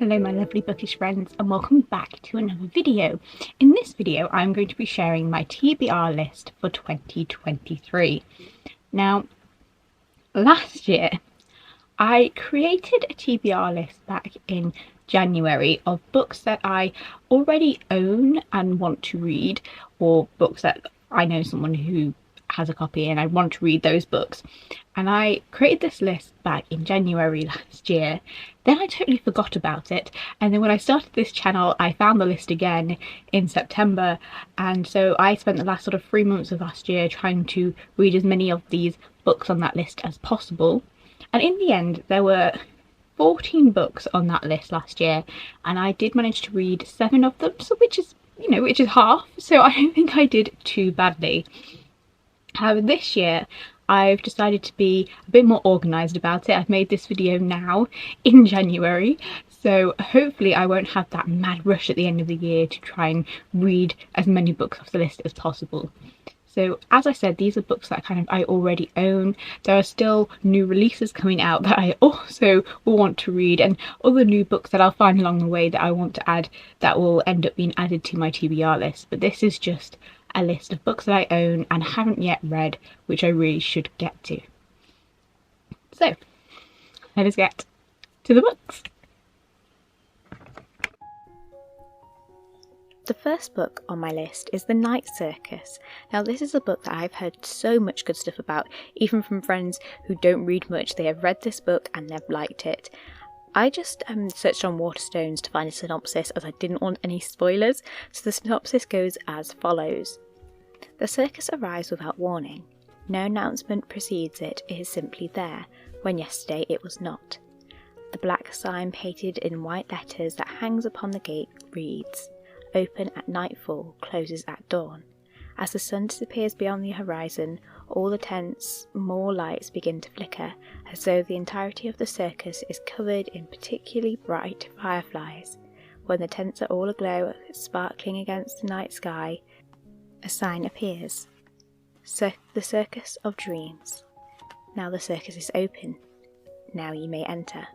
Hello my lovely bookish friends, and welcome back to another video. In this video I'm going to be sharing my TBR list for 2023. Now, last year I created a TBR list back in January of books that I already own and want to read, or books that I know someone who has a copy and I want to read those books. And I created this list back in January last year. Then I totally forgot about it, and then when I started this channel I found the list again in September, and so I spent the last sort of 3 months of last year trying to read as many of these books on that list as possible. And in the end there were 14 books on that list last year, and I did manage to read 7 of them, so which is half, so I don't think I did too badly. However, this year I've decided to be a bit more organised about it. I've made this video now in January, so hopefully I won't have that mad rush at the end of the year to try and read as many books off the list as possible. So as I said, these are books that I already own. There are still new releases coming out that I also will want to read, and other new books that I'll find along the way that I want to add that will end up being added to my TBR list. But this is just a list of books that I own and haven't yet read, which I really should get to. So let us get to the books. The first book on my list is The Night Circus. Now this is a book that I've heard so much good stuff about, even from friends who don't read much. They have read this book and they've liked it. I just searched on Waterstones to find a synopsis as I didn't want any spoilers, so the synopsis goes as follows. The circus arrives without warning. No announcement precedes it, it is simply there, when yesterday it was not. The black sign painted in white letters that hangs upon the gate reads, Open at nightfall, closes at dawn. As the sun disappears beyond the horizon, all the tents' more lights begin to flicker, as though the entirety of the circus is covered in particularly bright fireflies. When the tents are all aglow, sparkling against the night sky, a sign appears. The Circus of Dreams. Now the circus is open. Now ye may enter.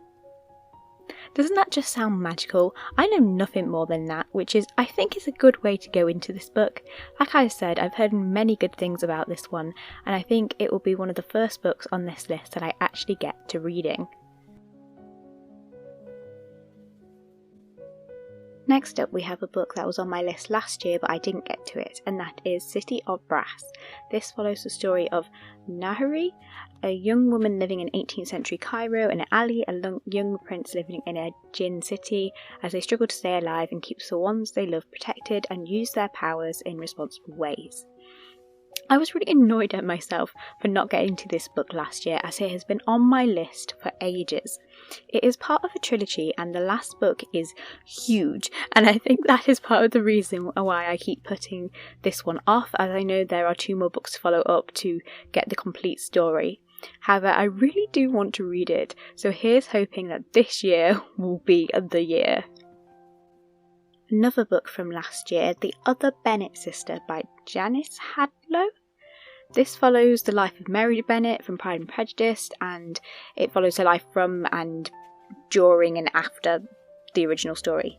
Doesn't that just sound magical? I know nothing more than that, which I think is a good way to go into this book. Like I said, I've heard many good things about this one, and I think it will be one of the first books on this list that I actually get to reading. Next up we have a book that was on my list last year but I didn't get to it, and that is City of Brass. This follows the story of Nahari, a young woman living in 18th century Cairo, and Ali, a young prince living in a djinn city, as they struggle to stay alive and keep the ones they love protected and use their powers in responsible ways. I was really annoyed at myself for not getting to this book last year, as it has been on my list for ages. It is part of a trilogy and the last book is huge, and I think that is part of the reason why I keep putting this one off, as I know there are 2 more books to follow up to get the complete story. However, I really do want to read it, so here's hoping that this year will be the year. Another book from last year, The Other Bennett Sister by Janice Hadlow. This follows the life of Mary Bennett from Pride and Prejudice, and it follows her life from and during and after the original story.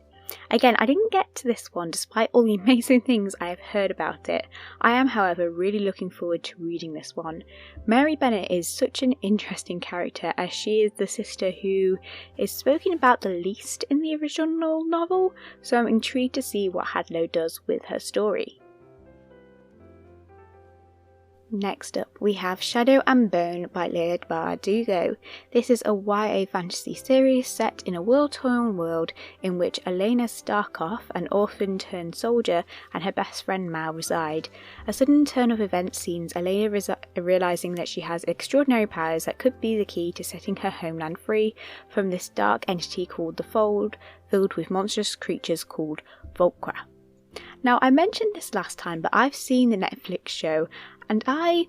Again, I didn't get to this one despite all the amazing things I have heard about it. I am, however, really looking forward to reading this one. Mary Bennett is such an interesting character, as she is the sister who is spoken about the least in the original novel, so I'm intrigued to see what Hadlow does with her story. Next up we have Shadow and Bone by Leigh Bardugo. This is a YA fantasy series set in a war-torn world in which Elena Starkov, an orphan turned soldier, and her best friend Mal reside. A sudden turn of events sees Elena realising that she has extraordinary powers that could be the key to setting her homeland free from this dark entity called the Fold, filled with monstrous creatures called Volcra. Now, I mentioned this last time, but I've seen the Netflix show, and to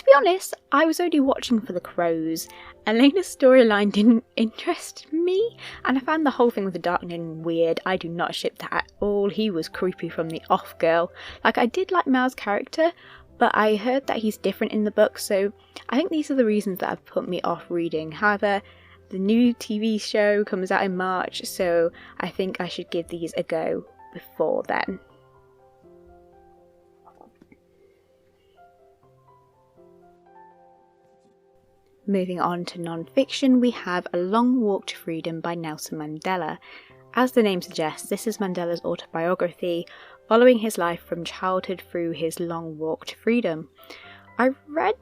be honest, I was only watching for the crows. Elena's storyline didn't interest me, and I found the whole thing with the Darkling weird. I do not ship that at all. He was creepy from the off, girl. Like, I did like Mal's character, but I heard that he's different in the book, so I think these are the reasons that have put me off reading. However, The new TV show comes out in March, so I think I should give these a go before then. Moving on to non-fiction, we have A Long Walk to Freedom by Nelson Mandela. As the name suggests, this is Mandela's autobiography, following his life from childhood through his long walk to freedom. I read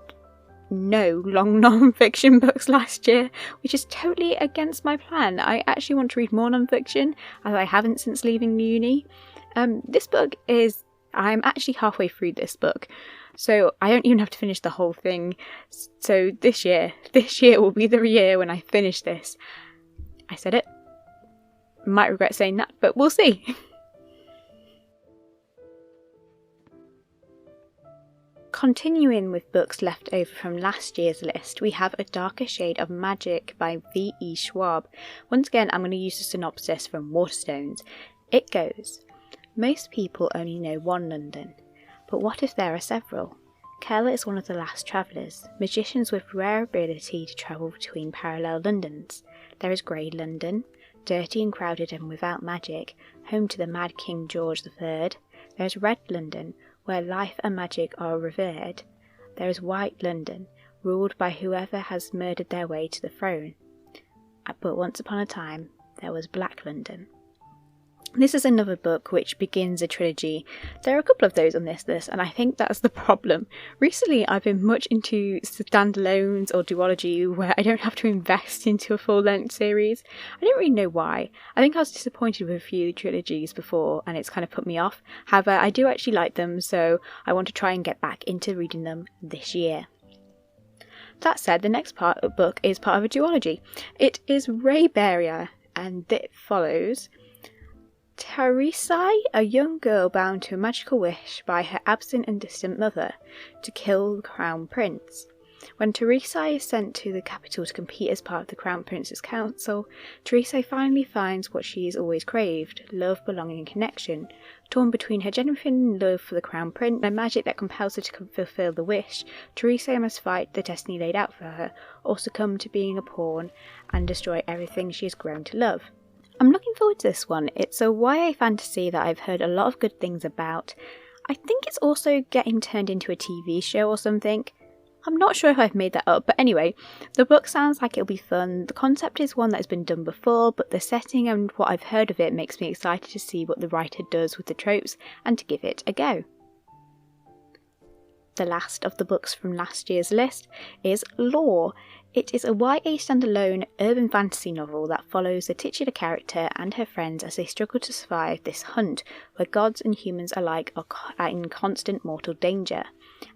no long non-fiction books last year, which is totally against my plan. I actually want to read more non-fiction, as I haven't since leaving uni. This book is... I'm actually halfway through this book, so I don't even have to finish the whole thing. So this year will be the year when I finish this. I said it. Might regret saying that, but we'll see. Continuing with books left over from last year's list, we have A Darker Shade of Magic by V.E. Schwab. Once again, I'm going to use the synopsis from Waterstones. It goes, most people only know one London, but what if there are several? Keller is one of the last travellers, magicians with rare ability to travel between parallel Londons. There is Grey London, dirty and crowded and without magic, home to the mad King George III. There is Red London, where life and magic are revered. There is White London, ruled by whoever has murdered their way to the throne. But once upon a time, there was Black London. This is another book which begins a trilogy. There are a couple of those on this list, and I think that's the problem. Recently, I've been much into standalones or duology where I don't have to invest into a full-length series. I don't really know why. I think I was disappointed with a few trilogies before, and it's kind of put me off. However, I do actually like them, so I want to try and get back into reading them this year. That said, the next book is part of a duology. It is Ray Barrier, and it follows Teresa, a young girl bound to a magical wish by her absent and distant mother to kill the Crown Prince. When Teresa is sent to the capital to compete as part of the Crown Prince's council, Teresa finally finds what she has always craved: love, belonging and connection. Torn between her genuine love for the Crown Prince and magic that compels her to fulfill the wish, Teresa must fight the destiny laid out for her, or succumb to being a pawn and destroy everything she has grown to love. I'm looking forward to this one. It's a YA fantasy that I've heard a lot of good things about. I think it's also getting turned into a TV show or something. I'm not sure if I've made that up, but anyway, the book sounds like it'll be fun. The concept is one that has been done before, but the setting and what I've heard of it makes me excited to see what the writer does with the tropes and to give it a go. The last of the books from last year's list is Lore. It is a YA standalone urban fantasy novel that follows the titular character and her friends as they struggle to survive this hunt where gods and humans alike are in constant mortal danger.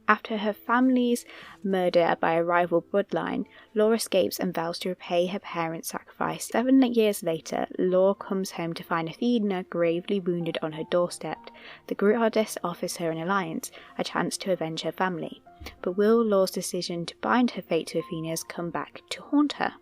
After her family's murder by a rival bloodline, Lore escapes and vows to repay her parents' sacrifice. 7 years later, Lore comes home to find Athena gravely wounded on her doorstep. The goddess offers her an alliance, a chance to avenge her family. But will Lore's decision to bind her fate to Athena's come back to haunt her?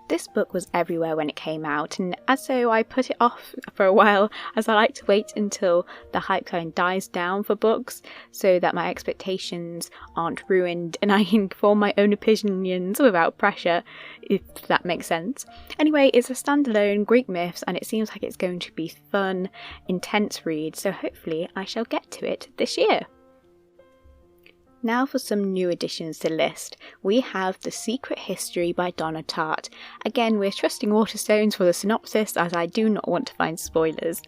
This book was everywhere when it came out, and as so I put it off for a while, as I like to wait until the hype kind of dies down for books so that my expectations aren't ruined and I can form my own opinions without pressure, if that makes sense. Anyway, it's a standalone Greek myths and it seems like it's going to be fun, intense read, so hopefully I shall get to it this year. Now for some new additions to the list. We have The Secret History by Donna Tartt. Again, we're trusting Waterstones for the synopsis as I do not want to find spoilers.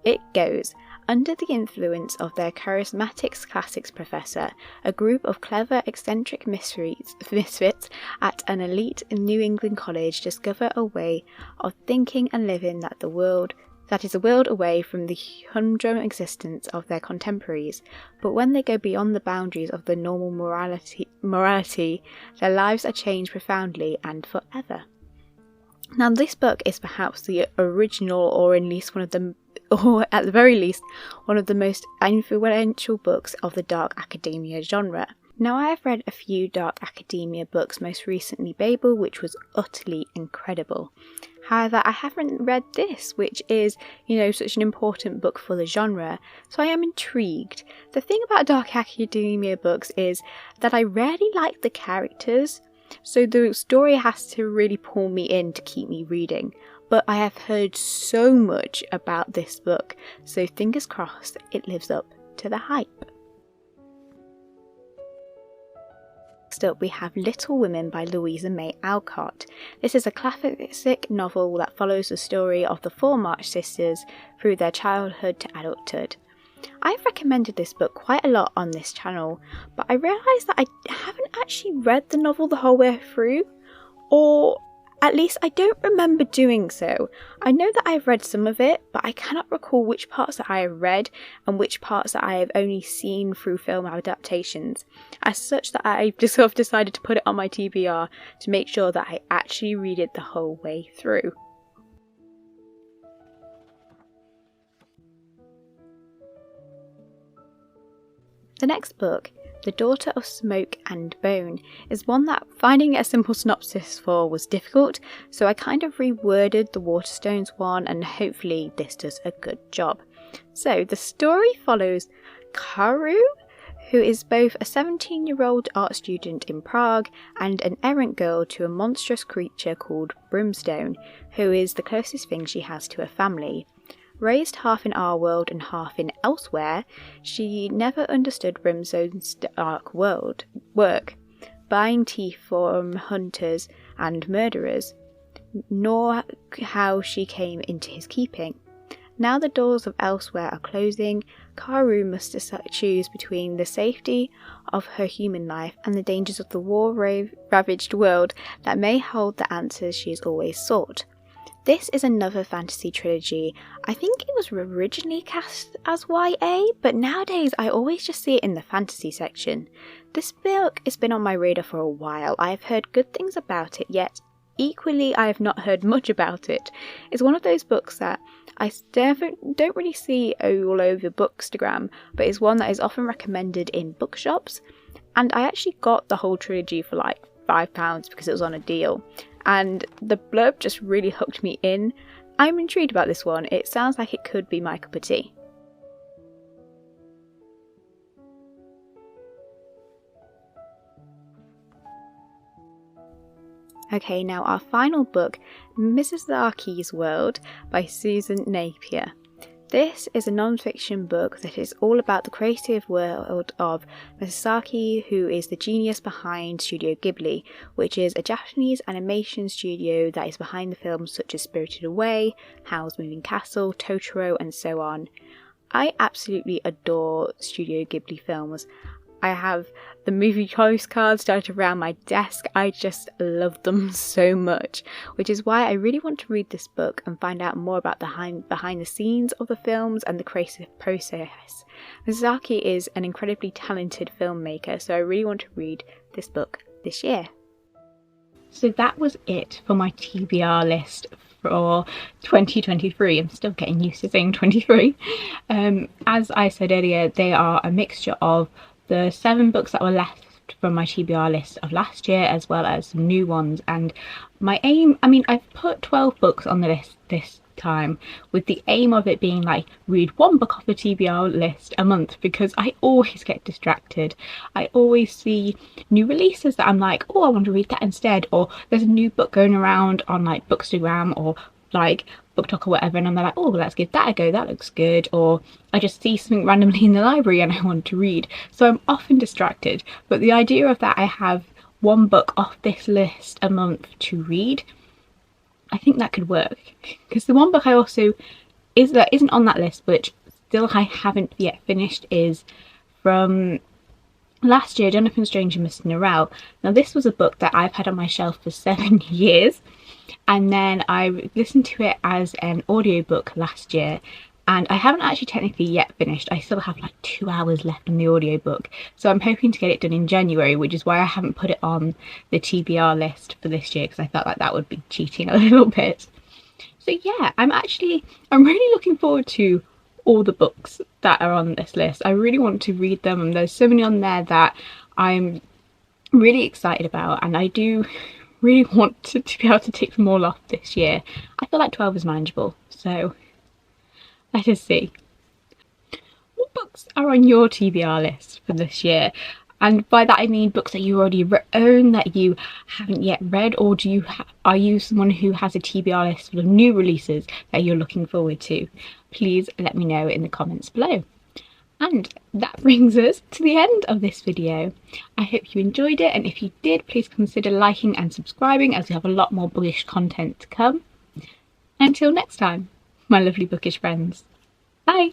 It goes, under the influence of their charismatic classics professor, a group of clever, eccentric misfits at an elite New England college discover a way of thinking and living that is a world away from the humdrum existence of their contemporaries. But when they go beyond the boundaries of the normal morality, their lives are changed profoundly and forever. Now, this book is perhaps the original, or at the very least, one of the most influential books of the dark academia genre. Now, I have read a few dark academia books, most recently Babel, which was utterly incredible. However, I haven't read this, which is, such an important book for the genre, so I am intrigued. The thing about dark academia books is that I rarely like the characters. so the story has to really pull me in to keep me reading. But I have heard so much about this book, so fingers crossed it lives up to the hype. Next up we have Little Women by Louisa May Alcott. This is a classic novel that follows the story of the four March sisters through their childhood to adulthood. I've recommended this book quite a lot on this channel, but I realised that I haven't actually read the novel the whole way through, or at least I don't remember doing so. I know that I've read some of it, but I cannot recall which parts that I have read and which parts that I have only seen through film adaptations. As such that I just sort of decided to put it on my TBR to make sure that I actually read it the whole way through. The next book, The Daughter of Smoke and Bone, is one that finding a simple synopsis for was difficult, so I kind of reworded the Waterstones one, and hopefully this does a good job. So the story follows Karu, who is both a 17-year-old art student in Prague and an errant girl to a monstrous creature called Brimstone, who is the closest thing she has to a family. Raised half in our world and half in elsewhere, she never understood Brimstone's dark work, buying teeth from hunters and murderers, nor how she came into his keeping. Now the doors of elsewhere are closing, Karu must choose between the safety of her human life and the dangers of the war-ravaged world that may hold the answers she has always sought. This is another fantasy trilogy. I think it was originally cast as YA, but nowadays I always just see it in the fantasy section. This book has been on my radar for a while. I have heard good things about it, yet equally I have not heard much about it. It's one of those books that I don't really see all over Bookstagram, but it's one that is often recommended in bookshops. And I actually got the whole trilogy for like £5 because it was on a deal. And the blurb just really hooked me in. I'm intrigued about this one. It sounds like it could be my cup of tea. Okay, now our final book, Mrs. Zarkeys World by Susan Napier. This is a non-fiction book that is all about the creative world of Miyazaki, who is the genius behind Studio Ghibli, which is a Japanese animation studio that is behind the films such as Spirited Away, Howl's Moving Castle, Totoro, and so on. I absolutely adore Studio Ghibli films. I have the movie postcards dotted around my desk. I just love them so much, which is why I really want to read this book and find out more about the behind the scenes of the films and the creative process. Miyazaki is an incredibly talented filmmaker, so I really want to read this book this year. So that was it for my TBR list for 2023. I'm still getting used to saying 23. As I said earlier, they are a mixture of the 7 books that were left from my TBR list of last year, as well as some new ones. And my aim, I've put 12 books on the list this time, with the aim of it being like read one book off the TBR list a month, because I always get distracted. I always see new releases that I'm like, oh, I want to read that instead, or there's a new book going around on like Bookstagram or like BookTok or whatever, and I'm like, oh, let's give that a go, that looks good. Or I just see something randomly in the library and I want to read, so I'm often distracted. But the idea of that I have one book off this list a month to read, I think that could work, because the one book I also that isn't on that list, which still I haven't yet finished, is from last year, Jonathan Strange and Mr. Norrell. Now this was a book that I've had on my shelf for 7 years, and then I listened to it as an audiobook last year, and I haven't actually technically yet finished. I still have like 2 hours left on the audiobook, so I'm hoping to get it done in January, which is why I haven't put it on the TBR list for this year, because I felt like that would be cheating a little bit. So yeah, I'm really looking forward to all the books that are on this list. I really want to read them, and there's so many on there that I'm really excited about, and I do really want to be able to tick them all off this year. I feel like 12 is manageable, so let us see. What books are on your TBR list for this year? And by that I mean books that you already own that you haven't yet read, or are you someone who has a TBR list full of new releases that you're looking forward to? Please let me know in the comments below. And that brings us to the end of this video. I hope you enjoyed it, and if you did, please consider liking and subscribing, as we have a lot more bookish content to come. Until next time, my lovely bookish friends. Bye!